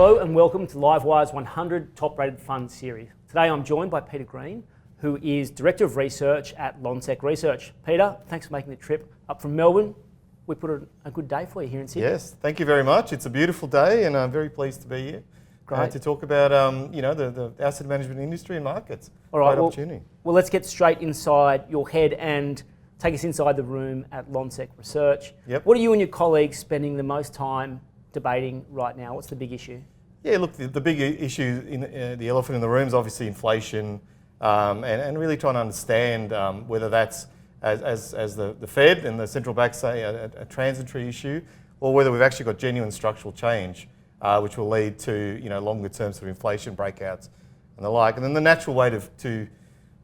Hello and welcome to Livewire's 100 Top Rated Funds series. Today I'm joined by Peter Green, who is Director of Research at Lonsec Research. Peter, thanks for making the trip up from Melbourne. We put a good day for you here in Sydney. Yes, thank you very much. It's a beautiful day and I'm very pleased to be here. Great. To talk about the asset management industry and markets. All right, Great opportunity. Well, let's get straight inside your head and take us inside the room at Lonsec Research. Yep. What are you and your colleagues spending the most time debating right now? What's the big issue? Yeah, look, the big issue, the elephant in the room is obviously inflation and really trying to understand whether that's, as the Fed and the central banks say, a transitory issue, or whether we've actually got genuine structural change, which will lead to longer term sort of inflation breakouts and the like. And then the natural way to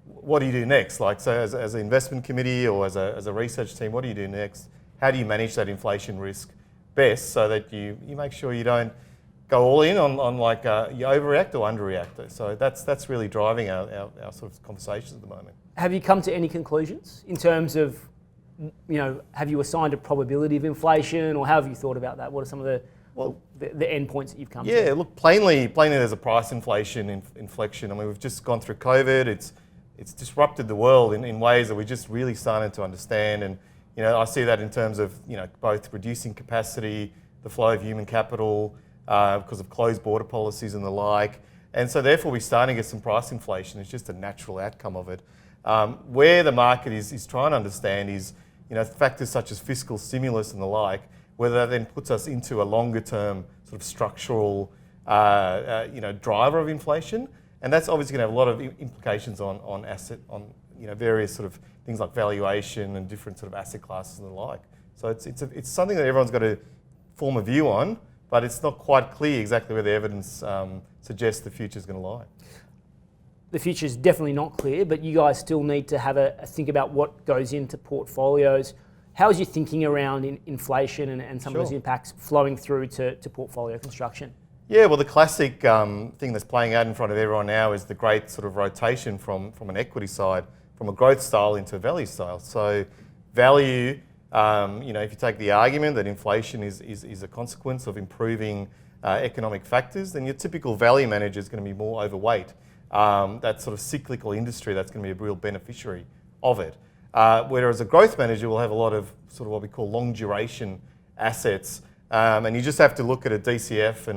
what do you do next? Like, so as an investment committee or as a research team, what do you do next? How do you manage that inflation risk best so that you make sure you don't go all in on like you overreact or underreact? So that's really driving our sort of conversations at the moment. Have you come to any conclusions in terms of, have you assigned a probability of inflation, or how have you thought about that? What are some of the endpoints that you've come to? Yeah, look, plainly there's a price inflation inflection. I mean, we've just gone through COVID. It's disrupted the world in ways that we're just really starting to understand. And I see that in terms of both reducing capacity, the flow of human capital, because of closed border policies and the like. And so therefore we're starting to get some price inflation. It's just a natural outcome of it. Where the market is trying to understand is factors such as fiscal stimulus and the like, whether that then puts us into a longer term sort of structural driver of inflation. And that's obviously going to have a lot of implications on various sort of things like valuation and different sort of asset classes and the like. So it's something that everyone's got to form a view on, but it's not quite clear exactly where the evidence suggests the future is going to lie. The future is definitely not clear, but you guys still need to have a think about what goes into portfolios. How is your thinking around inflation and some of those impacts flowing through to portfolio construction? Yeah, well, the classic thing that's playing out in front of everyone now is the great sort of rotation from an equity side, from a growth style into a value style. So value, if you take the argument that inflation is a consequence of improving economic factors, then your typical value manager is going to be more overweight. That sort of cyclical industry, that's going to be a real beneficiary of it. Whereas a growth manager will have a lot of sort of what we call long duration assets, and you just have to look at a DCF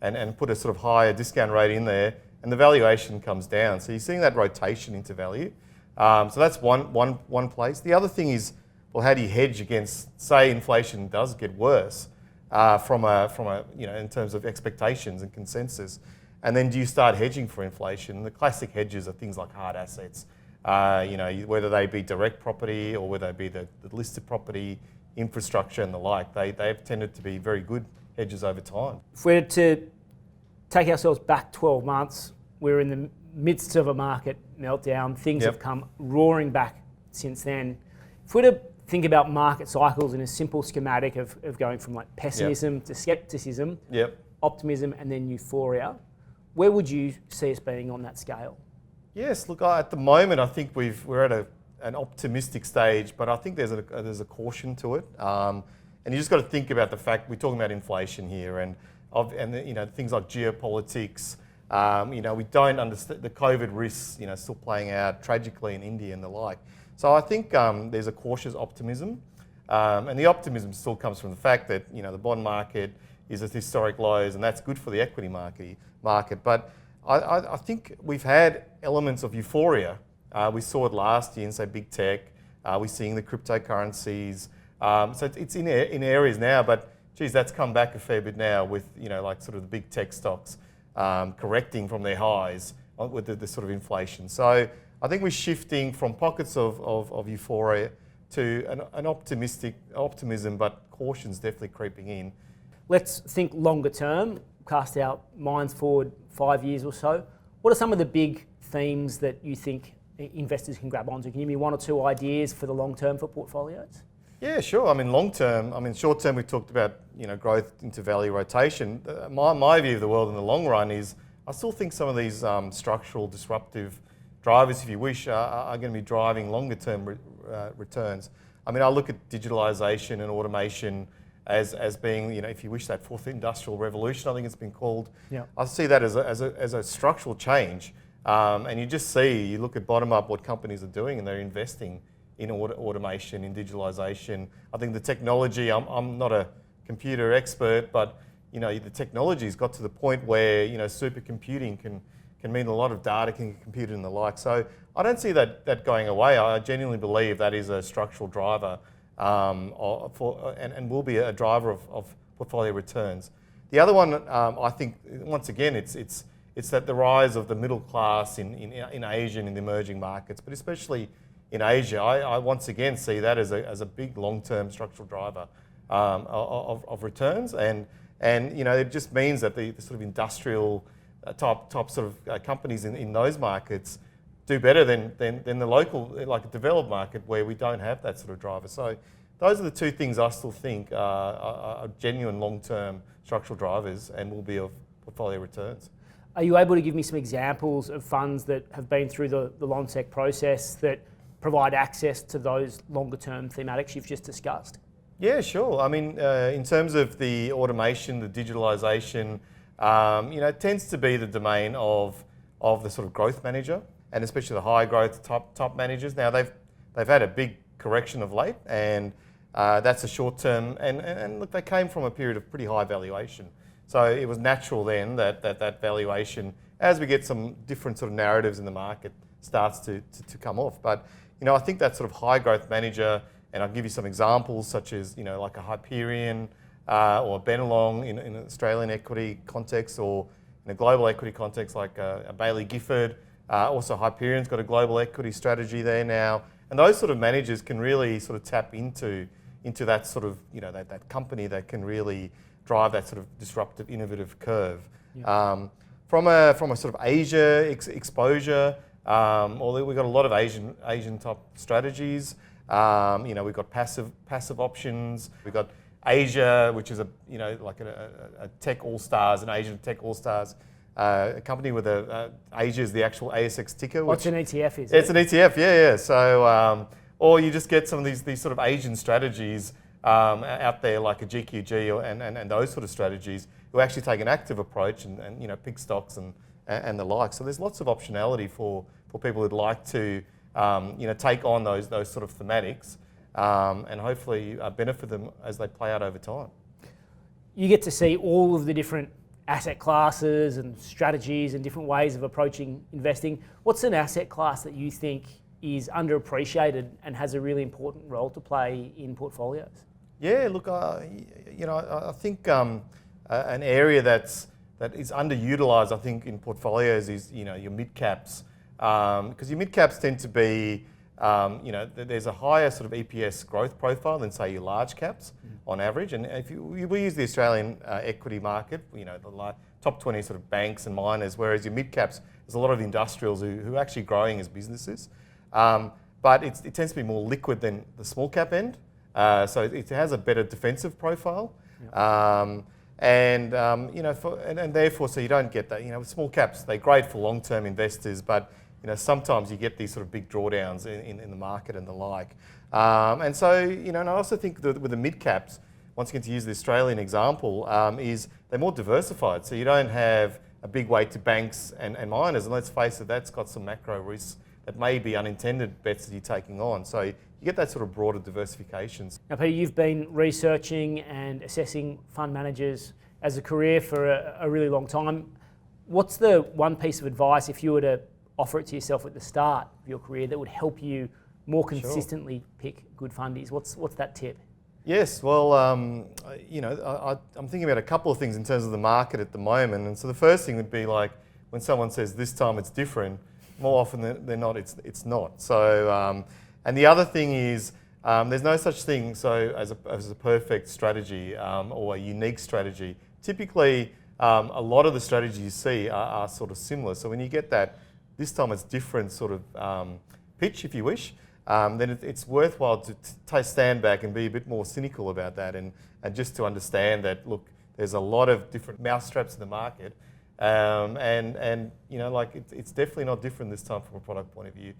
and put a sort of higher discount rate in there, and the valuation comes down. So you're seeing that rotation into value. So that's one place. The other thing is, well, how do you hedge against, say, inflation does get worse from a in terms of expectations and consensus, and then do you start hedging for inflation? The classic hedges are things like hard assets, whether they be direct property or whether they be the listed property, infrastructure and the like. They've tended to be very good hedges over time. If we're to take ourselves back 12 months, we're in the midst of a market meltdown. Things have come roaring back since then. If we're to think about market cycles in a simple schematic of going from like pessimism to skepticism, optimism and then euphoria, where would you see us being on that scale? Yes, look, at the moment I think we're at an optimistic stage, but I think there's a caution to it. And you just got to think about the fact we're talking about inflation here, and things like geopolitics. We don't understand the COVID risks. Still playing out tragically in India and the like. So I think there's a cautious optimism, and the optimism still comes from the fact that the bond market is at historic lows, and that's good for the equity market. But I think we've had elements of euphoria. We saw it last year in, say, big tech. We're seeing the cryptocurrencies. So it's in areas now, but geez, that's come back a fair bit now with like sort of the big tech stocks correcting from their highs with the sort of inflation. So I think we're shifting from pockets of euphoria to an optimism, but caution's definitely creeping in. Let's think longer term, cast our minds forward 5 years or so. What are some of the big themes that you think investors can grab onto? Can you give me one or two ideas for the long term for portfolios? Yeah, sure. Short term, we've talked about growth into value rotation. My view of the world in the long run is I still think some of these structural disruptive drivers, if you wish, are going to be driving longer term returns. I look at digitalisation and automation as being, if you wish, that fourth industrial revolution, I think it's been called. Yeah. I see that as a structural change. And you look at bottom up what companies are doing, and they're investing in automation, in digitalisation. I think the technology, I'm not a computer expert, but the technology's got to the point where supercomputing can mean a lot of data can be computed and the like. So I don't see that going away. I genuinely believe that is a structural driver and will be a driver of portfolio returns. The other one, I think, once again, it's that the rise of the middle class in Asia and in the emerging markets, but especially in Asia, I once again see that as a big long-term structural driver of returns, and it just means that the sort of industrial type sort of companies in those markets do better than the local, like a developed market where we don't have that sort of driver. So those are the two things I still think are genuine long-term structural drivers and will be of portfolio returns. Are you able to give me some examples of funds that have been through the Lonsec process that provide access to those longer-term thematics you've just discussed? Yeah, sure. I mean, in terms of the automation, the digitalisation, it tends to be the domain of the sort of growth manager, and especially the high growth top managers. Now they've had a big correction of late, and that's a short term. And look, they came from a period of pretty high valuation, so it was natural then that valuation, as we get some different sort of narratives in the market, starts to come off. But I think that sort of high growth manager, and I'll give you some examples such as like a Hyperion or a Bennelong in an Australian equity context, or in a global equity context like a Baillie Gifford. Also Hyperion's got a global equity strategy there now, and those sort of managers can really sort of tap into that sort of that company that can really drive that sort of disruptive, innovative curve. Yeah. From a sort of Asia exposure, although we've got a lot of Asian type strategies. We've got passive options. We've got Asia, which is like a tech all stars, an Asian tech all stars. A company with Asia is the actual ASX ticker. What's an ETF? It's an ETF, yeah. So, or you just get some of these sort of Asian strategies out there, like a GQG and those sort of strategies, who actually take an active approach and pick stocks and the like. So there's lots of optionality for people who'd like to take on those sort of thematics and hopefully benefit them as they play out over time. You get to see all of the different asset classes and strategies and different ways of approaching investing. What's an asset class that you think is underappreciated and has a really important role to play in portfolios? Yeah, look, I think an area that is underutilized, I think, in portfolios is your mid caps, because your mid caps tend to be there's a higher sort of EPS growth profile than, say, your large caps on average. And if we use the Australian equity market, the top 20 sort of banks and miners, whereas your mid caps, there's a lot of industrials who are actually growing as businesses. But it tends to be more liquid than the small cap end. So it has a better defensive profile. Yep. And therefore, so you don't get that. With small caps, they're great for long-term investors, but sometimes you get these sort of big drawdowns in the market and the like. And so, and I also think that with the mid caps, once again to use the Australian example, is they're more diversified. So you don't have a big weight to banks and miners, and let's face it, that's got some macro risks that may be unintended bets that you're taking on. So you get that sort of broader diversifications. Now, Peter, you've been researching and assessing fund managers as a career for a really long time. What's the one piece of advice, if you were to offer it to yourself at the start of your career, that would help you more consistently pick good fundies? What's that tip? Yes, well, I'm thinking about a couple of things in terms of the market at the moment. And so the first thing would be like when someone says this time it's different, more often than not, it's not. So, and the other thing is there's no such thing as a perfect strategy or a unique strategy. Typically, a lot of the strategies you see are sort of similar. So when you get that, this time it's different sort of pitch, if you wish, then it's worthwhile to stand back and be a bit more cynical about that and just to understand that, look, there's a lot of different mousetraps in the market. It's definitely not different this time from a product point of view.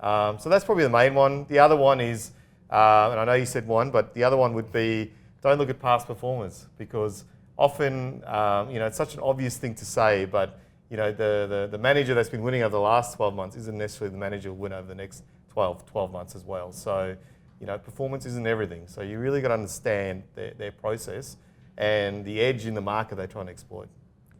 So that's probably the main one. The other one is, and I know you said one, but the other one would be don't look at past performers, because often, it's such an obvious thing to say, but the manager that's been winning over the last 12 months isn't necessarily the manager who'll win over the next 12 months as well. So, performance isn't everything. So you really got to understand their process and the edge in the market they're trying to exploit.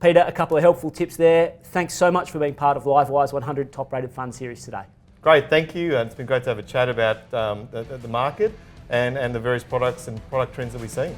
Peter, a couple of helpful tips there. Thanks so much for being part of LiveWire 100 Top Rated Fund Series today. Great, thank you. And it's been great to have a chat about the market and the various products and product trends that we're seeing.